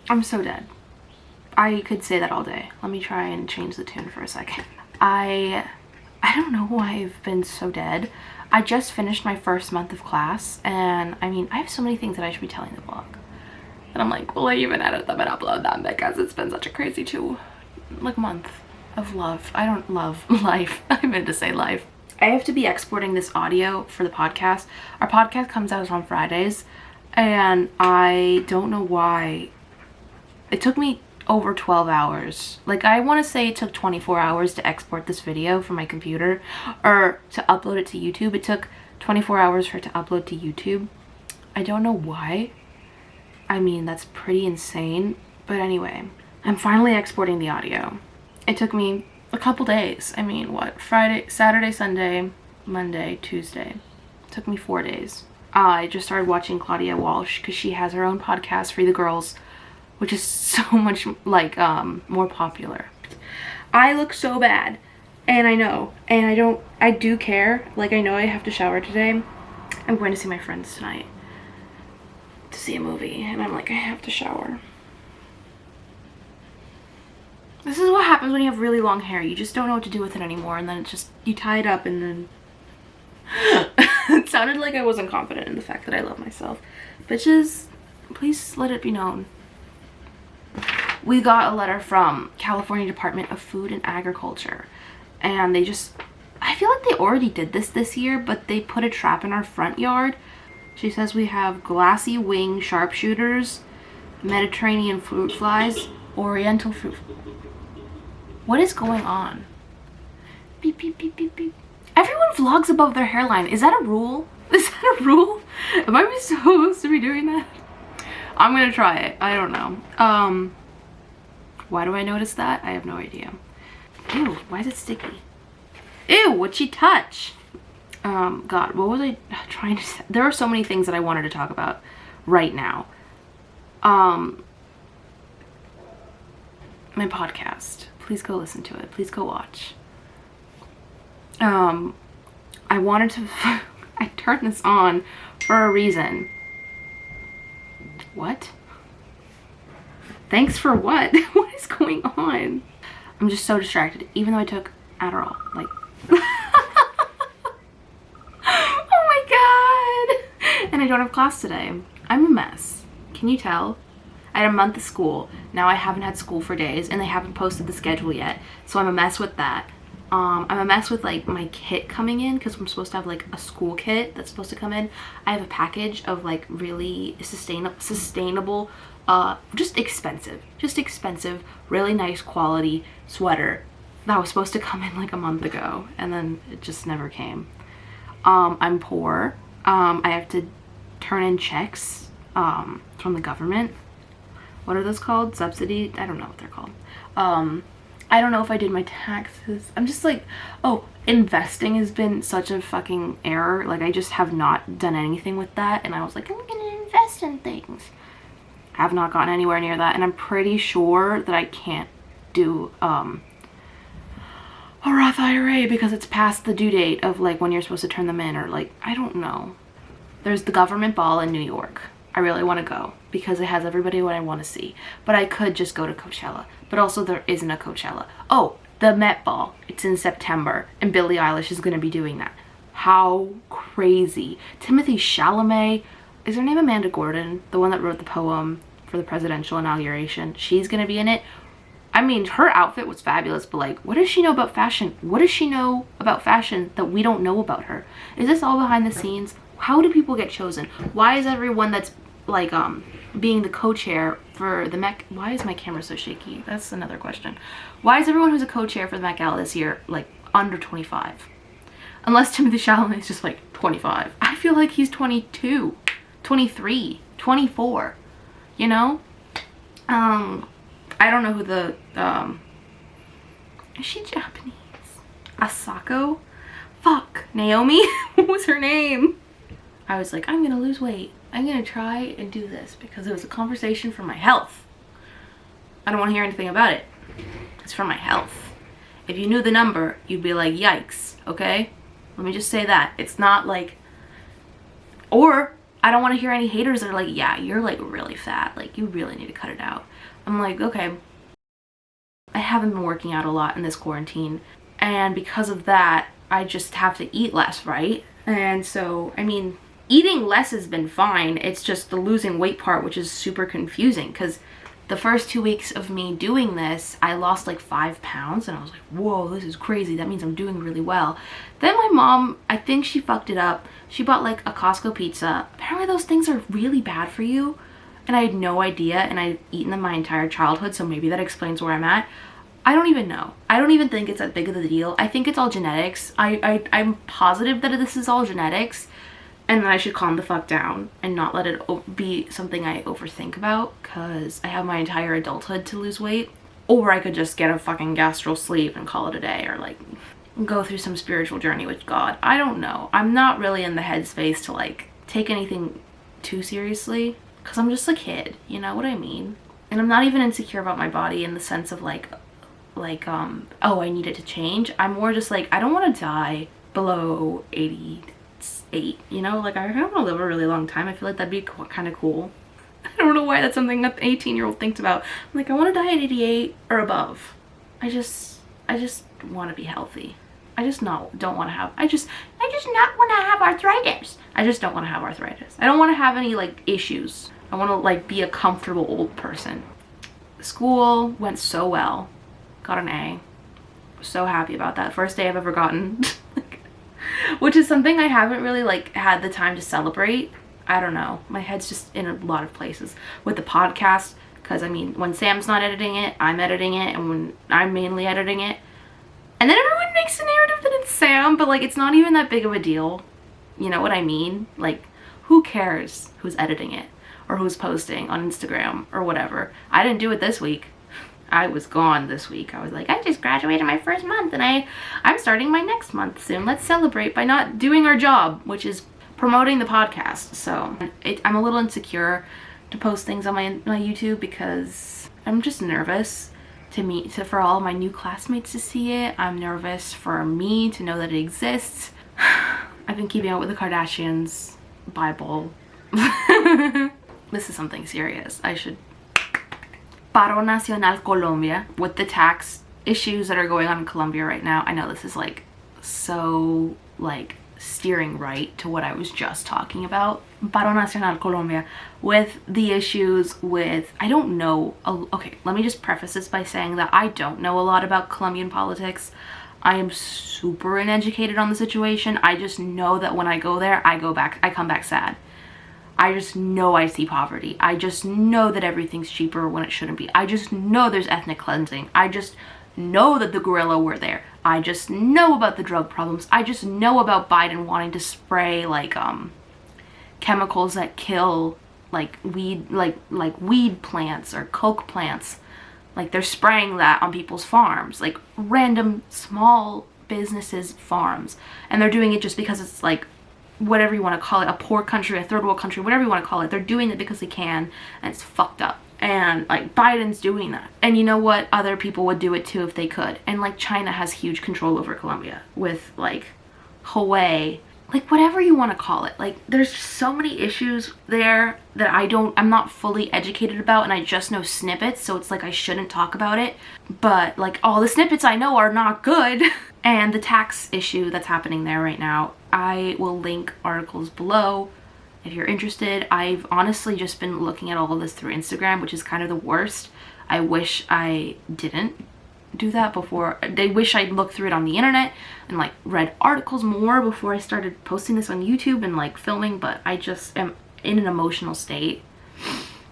I'm so dead. I could say that all day. Let me try and change the tune for a second. I don't know why I've been so dead. I just finished my first month of class, and I mean, I have so many things that I should be telling the vlog. And I'm like, will I even edit them and upload them, because it's been such a crazy month of love. I don't love life. I meant to say life. I have to be exporting this audio for the podcast. Our podcast comes out on Fridays, and I don't know why. It took me over 12 hours. Like, I want to say it took 24 hours to export this video from my computer, or to upload it to YouTube. It took 24 hours for it to upload to YouTube. I don't know why. I mean, that's pretty insane. But anyway, I'm finally exporting the audio. It took me a couple days. I mean, what? Friday, Saturday, Sunday, Monday, Tuesday. It took me 4 days. I just started watching Claudia Walsh because she has her own podcast, Free the Girls, which is so much like more popular. I look so bad, and I know, and I do care. Like, I know I have to shower today. I'm going to see my friends tonight to see a movie, and I'm like, I have to shower. This is what happens when you have really long hair. You just don't know what to do with it anymore, and then it's just, you tie it up, and then it sounded like I wasn't confident in the fact that I love myself. Bitches, please let it be known. We got a letter from California Department of Food and Agriculture, and they just, I feel like they already did this year, but they put a trap in our front yard. She says we have glassy wing sharpshooters, Mediterranean fruit flies, Oriental fruit. What is going on? Beep, beep, beep, beep, beep. Everyone vlogs above their hairline. Is that a rule? Is that a rule? Am I supposed to be doing that? I'm gonna try it. I don't know. Why do I notice that? I have no idea. Ew, why is it sticky? Ew, what'd she touch? God, what was I trying to say? There are so many things that I wanted to talk about right now. My podcast. Please go listen to it. Please go watch. I wanted to, I turned this on for a reason. What? Thanks for what? What is going on? I'm just so distracted, even though I took Adderall. Like, oh my god! And I don't have class today. I'm a mess. Can you tell? I had a month of school. Now I haven't had school for days, and they haven't posted the schedule yet. So I'm a mess with that. I'm a mess with like my kit coming in, because I'm supposed to have like a school kit that's supposed to come in. I have a package of like really sustainable, just expensive, really nice quality sweater that was supposed to come in like a month ago, and then it just never came. I'm poor. I have to turn in checks from the government. What are those called? Subsidy? I don't know what they're called. I don't know if I did my taxes. I'm just like, oh, investing has been such a fucking error. Like, I just have not done anything with that. And I was like, I'm gonna invest in things. I have not gotten anywhere near that. And I'm pretty sure that I can't do a Roth IRA because it's past the due date of like when you're supposed to turn them in, or like, I don't know. There's the government ball in New York. I really want to go because it has everybody what I want to see. But I could just go to Coachella. But also there isn't a Coachella. Oh, the Met Ball. It's in September, and Billie Eilish is going to be doing that. How crazy. Timothée Chalamet. Is her name Amanda Gordon? The one that wrote the poem for the presidential inauguration. She's going to be in it. I mean, her outfit was fabulous, but like, what does she know about fashion? What does she know about fashion that we don't know about her? Is this all behind the scenes? How do people get chosen? Why is everyone that's like being the co-chair for the Met, why is my camera so shaky? That's another question. Why is everyone who's a co-chair for the Met Gala this year like under 25? Unless Timothée Chalamet is just like 25. I feel like he's 22, 23, 24, you know? I don't know who the is she Japanese? Asako? Fuck, Naomi? What was her name? I was like, I'm gonna lose weight. I'm gonna try and do this because it was a conversation for my health. I don't want to hear anything about it. It's for my health. If you knew the number, you'd be like, yikes, okay? Let me just say that. It's not like, or I don't want to hear any haters that are like, yeah, you're like really fat. Like, you really need to cut it out. I'm like, okay, I haven't been working out a lot in this quarantine, and because of that, I just have to eat less, right? And so, I mean, eating less has been fine. It's just the losing weight part, which is super confusing, because the first 2 weeks of me doing this, I lost like 5 pounds, and I was like, whoa, this is crazy. That means I'm doing really well. Then my mom, I think she fucked it up. She bought like a Costco pizza. Apparently those things are really bad for you, and I had no idea, and I've eaten them my entire childhood, so maybe that explains where I'm at. I don't even know. I don't even think it's that big of a deal. I think it's all genetics. I'm positive that this is all genetics, and that I should calm the fuck down and not let it be something I overthink about, because I have my entire adulthood to lose weight. Or I could just get a fucking gastro sleeve and call it a day, or like go through some spiritual journey with God. I don't know. I'm not really in the headspace to like take anything too seriously, because I'm just a kid, you know what I mean? And I'm not even insecure about my body in the sense of like oh, I need it to change. I'm more just like, I don't want to die below 88, you know? Like, I want to live a really long time. I feel like that'd be kind of cool. I don't know why that's something that an 18-year-old thinks about. I'm like, I want to die at 88 or above. I just want to be healthy. I just don't want to have, I just not want to have arthritis. I just don't want to have arthritis. I don't want to have any like issues. I want to like be a comfortable old person. School went so well. Got an A. So happy about that. First day I've ever gotten. Which is something I haven't really like had the time to celebrate. I don't know. My head's just in a lot of places. With the podcast, because I mean, when Sam's not editing it, I'm editing it, and when I'm mainly editing it. And then everyone makes a narrative that it's Sam, but like it's not even that big of a deal. You know what I mean? Like, who cares who's editing it? Or who's posting on Instagram or whatever. I didn't do it this week. I was gone this week. I was like, I just graduated my first month, and I'm starting my next month soon. Let's celebrate by not doing our job, which is promoting the podcast. So I'm a little insecure to post things on my YouTube, because I'm just nervous for all my new classmates to see it. I'm nervous for me to know that it exists. I've been keeping up with the Kardashians, Bible. This is something serious. I should. Paro Nacional Colombia, with the tax issues that are going on in Colombia right now. I know this is like so like steering right to what I was just talking about. Paro Nacional Colombia, with the issues with, I don't know, okay, let me just preface this by saying that I don't know a lot about Colombian politics. I am super uneducated on the situation. I just know that when I go there, I come back sad. I just know I see poverty. I just know that everything's cheaper when it shouldn't be. I just know there's ethnic cleansing. I just know that the guerrilla were there. I just know about the drug problems. I just know about Biden wanting to spray like chemicals that kill like weed plants or coke plants. Like they're spraying that on people's farms, like random small businesses' farms. And they're doing it just because it's like, whatever you want to call it, a poor country, a third world country, whatever you want to call it. They're doing it because they can, and it's fucked up. And like Biden's doing that. And you know what? Other people would do it too if they could. And like China has huge control over Colombia with like Huawei, like whatever you want to call it. Like there's so many issues there that I'm not fully educated about, and I just know snippets, so it's like I shouldn't talk about it. But like all the snippets I know are not good. And the tax issue that's happening there right now, I will link articles below if you're interested. I've honestly just been looking at all of this through Instagram, which is kind of the worst. I wish I didn't do that before. I wish I'd looked through it on the internet and like read articles more before I started posting this on YouTube and like filming, but I just am in an emotional state,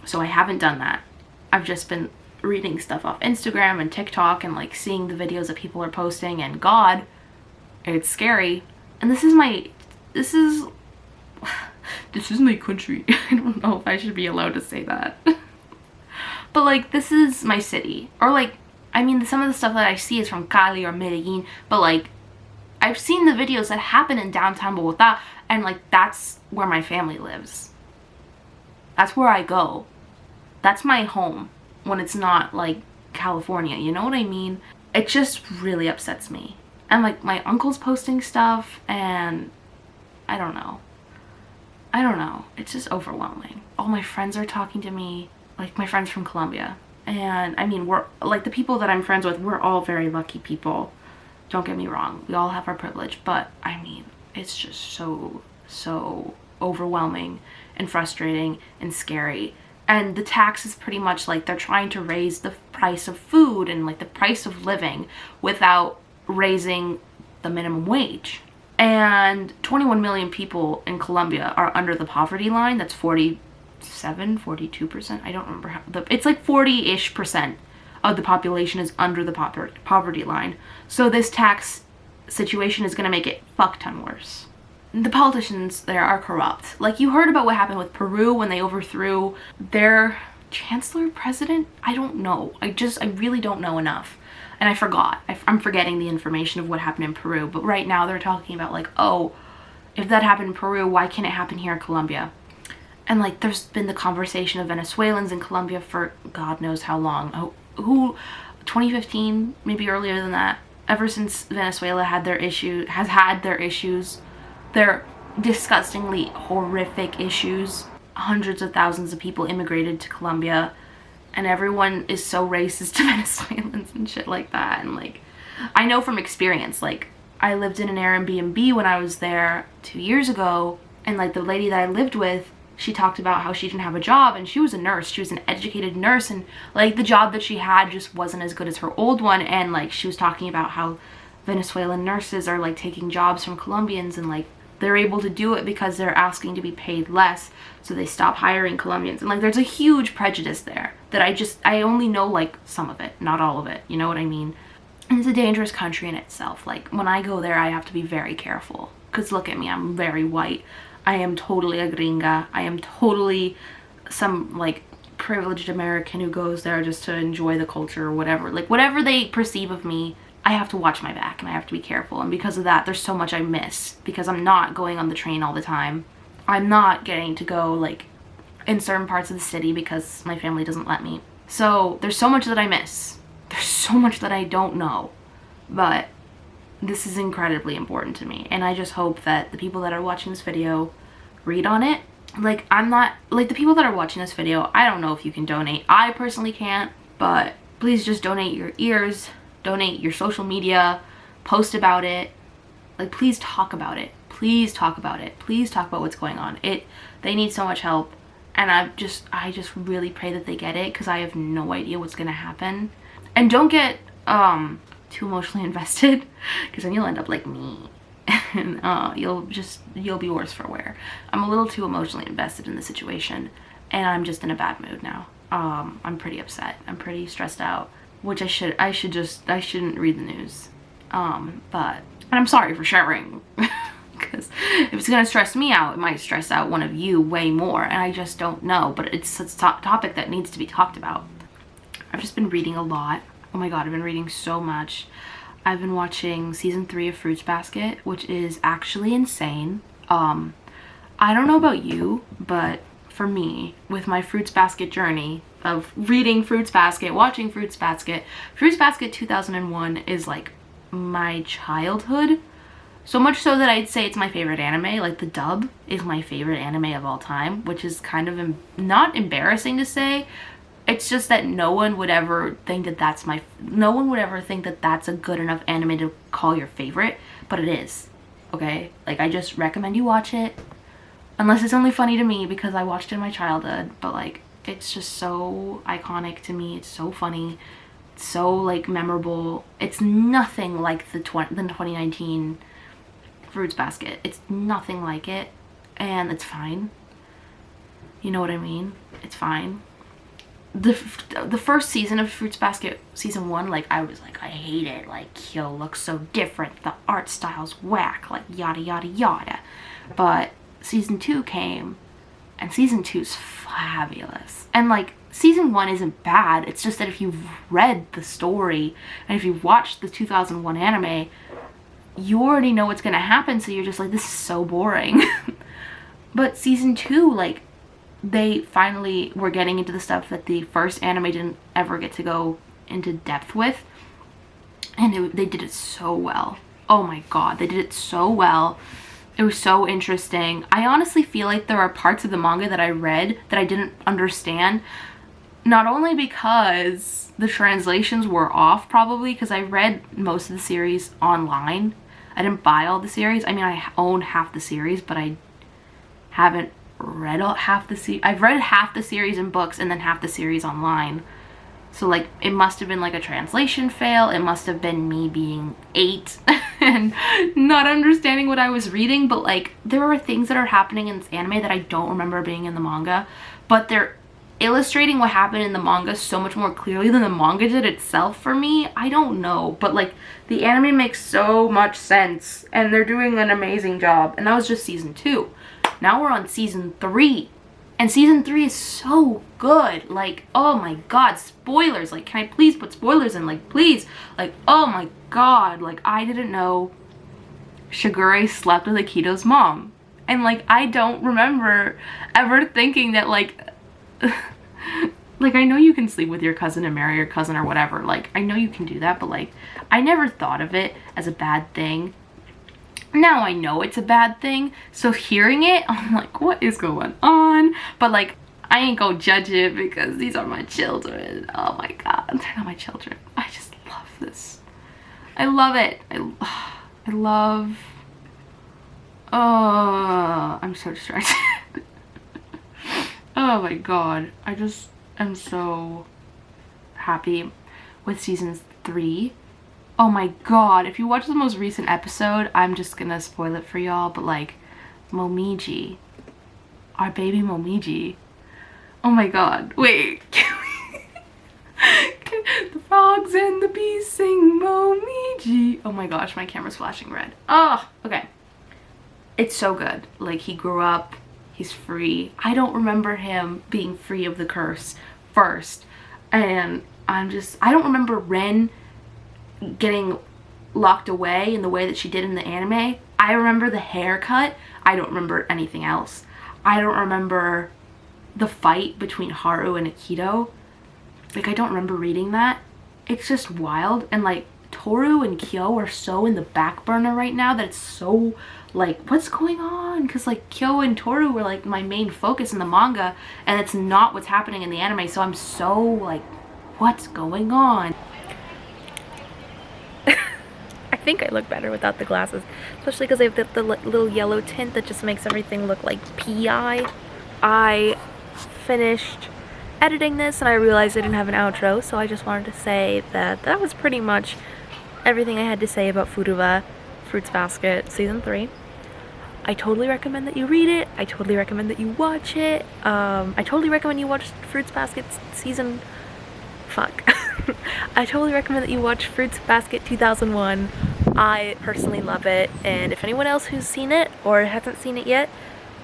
so I haven't done that. I've just been reading stuff off Instagram and TikTok and like seeing the videos that people are posting, and God, it's scary. And this is my country. I don't know if I should be allowed to say that. But like, this is my city. Or like, I mean, some of the stuff that I see is from Cali or Medellin, but like I've seen the videos that happen in downtown Bogota, and like that's where my family lives. That's where I go. That's my home when it's not like California, you know what I mean? It just really upsets me. And like my uncle's posting stuff, and I don't know. It's just overwhelming. All my friends are talking to me, like my friends from Colombia. And I mean, we're like, the people that I'm friends with, we're all very lucky people. Don't get me wrong, we all have our privilege, but I mean, it's just so overwhelming and frustrating and scary. And the tax is pretty much like they're trying to raise the price of food and like the price of living without raising the minimum wage. And 21 million people in Colombia are under the poverty line. That's 42%. I don't remember how, it's like 40-ish percent of the population is under the poverty line. So this tax situation is going to make it fuck ton worse. The politicians there are corrupt. Like, you heard about what happened with Peru when they overthrew their chancellor, president? I don't know. I really don't know enough. And I forgot. I'm forgetting the information of what happened in Peru. But right now they're talking about like, oh, if that happened in Peru, why can't it happen here in Colombia? And like, there's been the conversation of Venezuelans in Colombia for God knows how long. Oh, 2015, maybe earlier than that. Ever since Venezuela has had their issues, their disgustingly horrific issues. Hundreds of thousands of people immigrated to Colombia, and everyone is so racist to Venezuelans and shit like that. And like, I know from experience, like, I lived in an Airbnb when I was there 2 years ago, and like the lady that I lived with, she talked about how she didn't have a job, and she was a nurse. She was an educated nurse, and like the job that she had just wasn't as good as her old one. And like, she was talking about how Venezuelan nurses are like taking jobs from Colombians, and like they're able to do it because they're asking to be paid less, so they stop hiring Colombians. And like, there's a huge prejudice there that I only know like some of it, not all of it, you know what I mean? And it's a dangerous country in itself. Like, when I go there, I have to be very careful, because look at me, I'm very white. I am totally a gringa. I am totally some like privileged American who goes there just to enjoy the culture or whatever. Like, whatever they perceive of me, I have to watch my back and I have to be careful. And because of that, there's so much I miss, because I'm not going on the train all the time. I'm not getting to go like in certain parts of the city because my family doesn't let me. So there's so much that I miss. There's so much that I don't know. But this is incredibly important to me, and I just hope that the people that are watching this video read on it. Like, I'm not, like, the people that are watching this video, I don't know if you can donate. I personally can't, but please just donate your ears, donate your social media, post about it. Like, please talk about it. Please talk about it. Please talk about what's going on. They need so much help, and I just really pray that they get it, because I have no idea what's gonna happen. And don't get too emotionally invested, because then you'll end up like me, and you'll be worse for wear. I'm a little too emotionally invested in the situation, and I'm just in a bad mood now. I'm pretty upset. I'm pretty stressed out, which I shouldn't read the news. And I'm sorry for sharing, because if it's gonna stress me out, it might stress out one of you way more, and I just don't know. But it's a topic that needs to be talked about. I've just been reading a lot. Oh my god, I've been reading so much. I've been watching season 3 of Fruits Basket, which is actually insane. I don't know about you, but for me, with my Fruits Basket journey of reading Fruits Basket, watching Fruits Basket 2001 is like my childhood. So much so that I'd say it's my favorite anime. Like, the dub is my favorite anime of all time, which is kind of not embarrassing to say. It's just that no one would ever think that that's a good enough anime to call your favorite, but it is, okay? Like, I just recommend you watch it, unless it's only funny to me because I watched it in my childhood, but like, it's just so iconic to me. It's so funny. It's so like memorable. It's nothing like the 2019 Fruits Basket. It's nothing like it, and it's fine. You know what I mean? It's fine. The first season of Fruits Basket, season 1, like, I was like, I hate it. Like, Kyo looks so different. The art style's whack. Like, yada, yada, yada. But season 2 came, and season 2's fabulous. And, like, season 1 isn't bad. It's just that if you've read the story, and if you've watched the 2001 anime, you already know what's gonna happen, so you're just like, this is so boring. But season 2, like, they finally were getting into the stuff that the first anime didn't ever get to go into depth with, and they did it so well. Oh my god, they did it so well. It was so interesting. I honestly feel like there are parts of the manga that I read that I didn't understand, not only because the translations were off, probably because I read most of the series online. I didn't buy all the series. I mean, I own half the series, but I haven't read half the series. I've read half the series in books and then half the series online. So like, it must have been like a translation fail. It must have been me being 8 and not understanding what I was reading. But like, there are things that are happening in this anime that I don't remember being in the manga, but they're illustrating what happened in the manga so much more clearly than the manga did itself for me. I don't know, but like, the anime makes so much sense and they're doing an amazing job. And that was just season 2. Now we're on season 3. And season 3 is so good. Like, oh my god, spoilers. Like, can I please put spoilers in? Like, please. Like, oh my god. Like, I didn't know Shigure slept with Akito's mom. And like, I don't remember ever thinking that like, like, I know you can sleep with your cousin and marry your cousin or whatever. Like, I know you can do that, but like, I never thought of it as a bad thing. Now I know it's a bad thing, so hearing it, I'm like, what is going on? But like, I ain't gonna judge it because these are my children. Oh my god, they're not my children. I just love this. I love it. I love... Oh, I'm so distracted. Oh my god, I just am so happy with season 3. Oh my god, if you watch the most recent episode, I'm just gonna spoil it for y'all, but like, Momiji, our baby Momiji, oh my god, wait, the frogs and the bees sing Momiji. Oh my gosh, my camera's flashing red. Oh, okay. It's so good. Like, he grew up, he's free. I don't remember him being free of the curse first, and I don't remember Ren getting locked away in the way that she did in the anime. I remember the haircut. I don't remember anything else. I don't remember the fight between Haru and Akito. Like, I don't remember reading that. It's just wild. And like, Toru and Kyo are so in the back burner right now that it's so like, what's going on? Because like, Kyo and Toru were like my main focus in the manga, and it's not what's happening in the anime. So I'm so like, what's going on? I think I look better without the glasses, especially because they have the little yellow tint that just makes everything look like PI. I finished editing this and I realized I didn't have an outro, so I just wanted to say that that was pretty much everything I had to say about Furuba Fruits Basket Season 3. I totally recommend that you read it. I totally recommend that you watch it. I totally recommend you watch Fruits Basket Season... Fuck. I totally recommend that you watch Fruits Basket 2001. I personally love it, and if anyone else who's seen it or hasn't seen it yet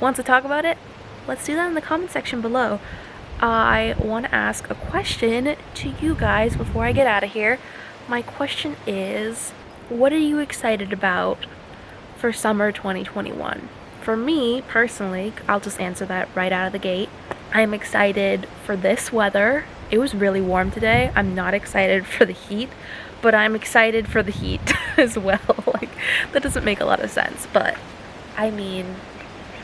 wants to talk about it, let's do that in the comment section below. I want to ask a question to you guys before I get out of here. My question is, what are you excited about for summer 2021? For me, personally, I'll just answer that right out of the gate. I'm excited for this weather. It was really warm today. I'm not excited for the heat, but I'm excited for the heat as well. Like, that doesn't make a lot of sense, but I mean,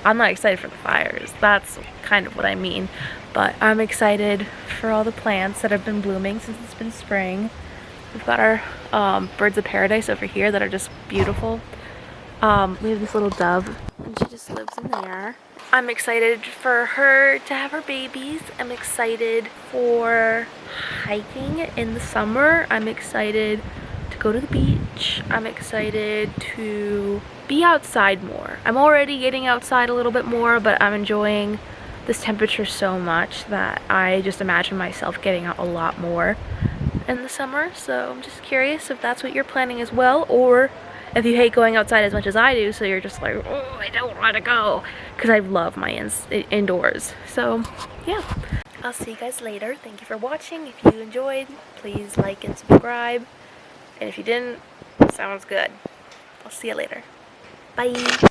I'm not excited for the fires. That's kind of what I mean. But I'm excited for all the plants that have been blooming since it's been spring. We've got our birds of paradise over here that are just beautiful. We have this little dove, and she just lives in there. I'm excited for her to have her babies. I'm excited for hiking in the summer. I'm excited to go to the beach. I'm excited to be outside more. I'm already getting outside a little bit more, but I'm enjoying this temperature so much that I just imagine myself getting out a lot more in the summer. So I'm just curious if that's what you're planning as well, or if you hate going outside as much as I do, so you're just like, oh, I don't want to go, because I love my indoors. So yeah, I'll see you guys later. Thank you for watching. If you enjoyed, please like and subscribe, and if you didn't, sounds good. I'll see you later. Bye.